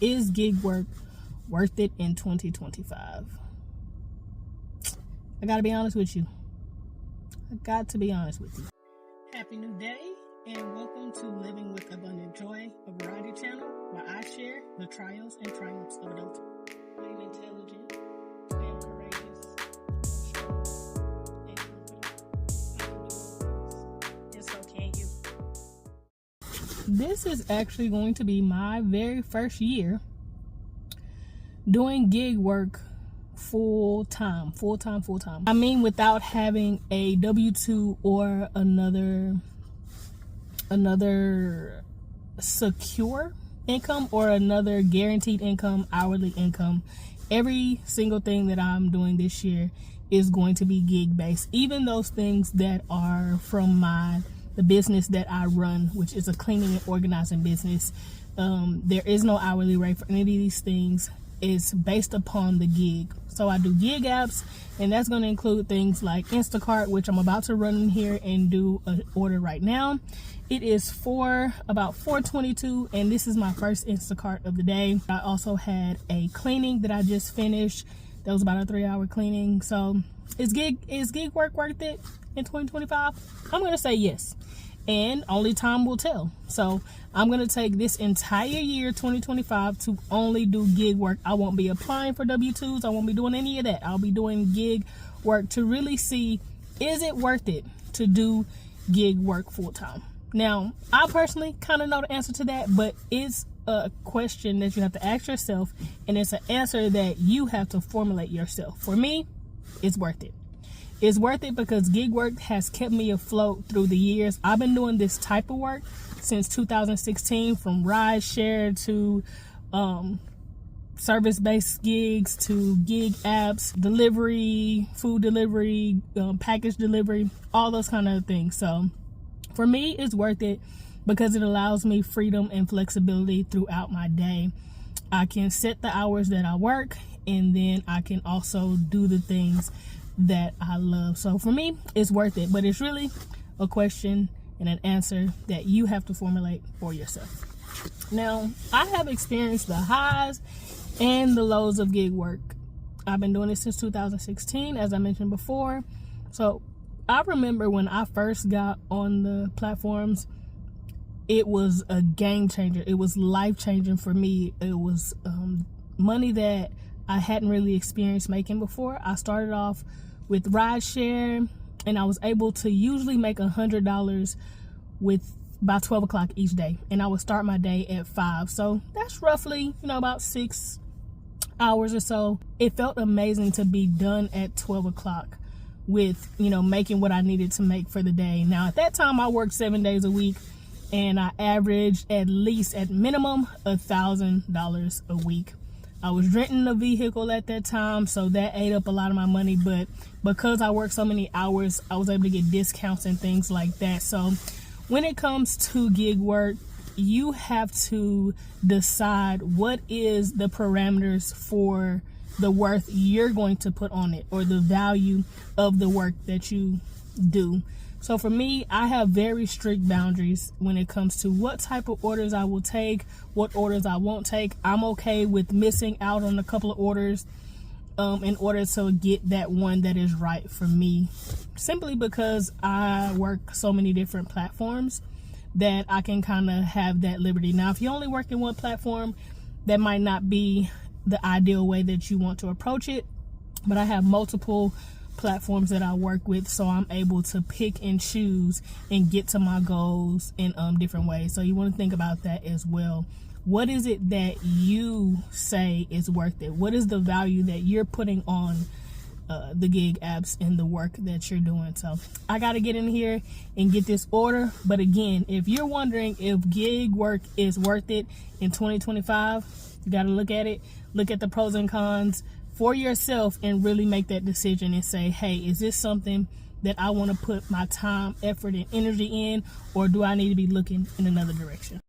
Is gig work worth it in 2025? I gotta be honest with you. Happy new day, and welcome to Living with Abundant Joy, a variety channel where I share the trials and triumphs of adulthood. I am intelligent, I am courageous, I'm strong, and confident. And so can you. This is actually going to be my very first year doing gig work full time. I mean, without having a W-2 or another secure income or another guaranteed income, hourly income. Every single thing that I'm doing this year is going to be gig based. Even those things that are from the business that I run, which is a cleaning and organizing business. There is no hourly rate for any of these things. Is based upon the gig. So I do gig apps, and that's going to include things like Instacart, which I'm about to run in here and do an order right now. It is about 4:22, and this is my first Instacart of the day. I also had a cleaning that I just finished. That was about a 3-hour cleaning. So is gig work worth it in 2025? I'm going to say yes, and only time will tell. So I'm going to take this entire year 2025 to only do gig work. I won't be applying for W-2s. I won't be doing any of that. I'll be doing gig work to really see, is it worth it to do gig work full time? Now, I personally kind of know the answer to that, but it's a question that you have to ask yourself, and it's an answer that you have to formulate yourself. For me, it's worth it. It's worth it because gig work has kept me afloat through the years. I've been doing this type of work since 2016, from ride share to service-based gigs to gig apps, delivery, food delivery, package delivery, all those kind of things. So for me, it's worth it because it allows me freedom and flexibility throughout my day. I can set the hours that I work, and then I can also do the things that I love. So for me, it's worth it, but it's really a question and an answer that you have to formulate for yourself. Now, I have experienced the highs and the lows of gig work. I've been doing it since 2016, as I mentioned before. So I remember when I first got on the platforms, it was a game changer. It was life changing for me. It was money that I hadn't really experienced making before. I started off with rideshare, and I was able to usually make $100 by 12 o'clock each day, and I would start my day at 5. So that's roughly, about 6 hours or so. It felt amazing to be done at 12 o'clock with, making what I needed to make for the day. Now, at that time, I worked 7 days a week, and I averaged at minimum $1,000 a week. I was renting a vehicle at that time, so that ate up a lot of my money, but because I worked so many hours, I was able to get discounts and things like that. So when it comes to gig work, you have to decide what is the parameters for the worth you're going to put on it, or the value of the work that you do. So for me, I have very strict boundaries when it comes to what type of orders I will take, what orders I won't take. I'm okay with missing out on a couple of orders in order to get that one that is right for me, simply because I work so many different platforms that I can kind of have that liberty. Now, if you only work in one platform, that might not be the ideal way that you want to approach it, but I have multiple platforms that I work with, so I'm able to pick and choose and get to my goals in different ways. So you want to think about that as well. What is it that you say is worth it? What is the value that you're putting on the gig apps and the work that you're doing? So I got to get in here and get this order. But again, if you're wondering if gig work is worth it in 2025, you got to look at it, look at the pros and cons for yourself, and really make that decision and say, hey, is this something that I want to put my time, effort, and energy in, or do I need to be looking in another direction?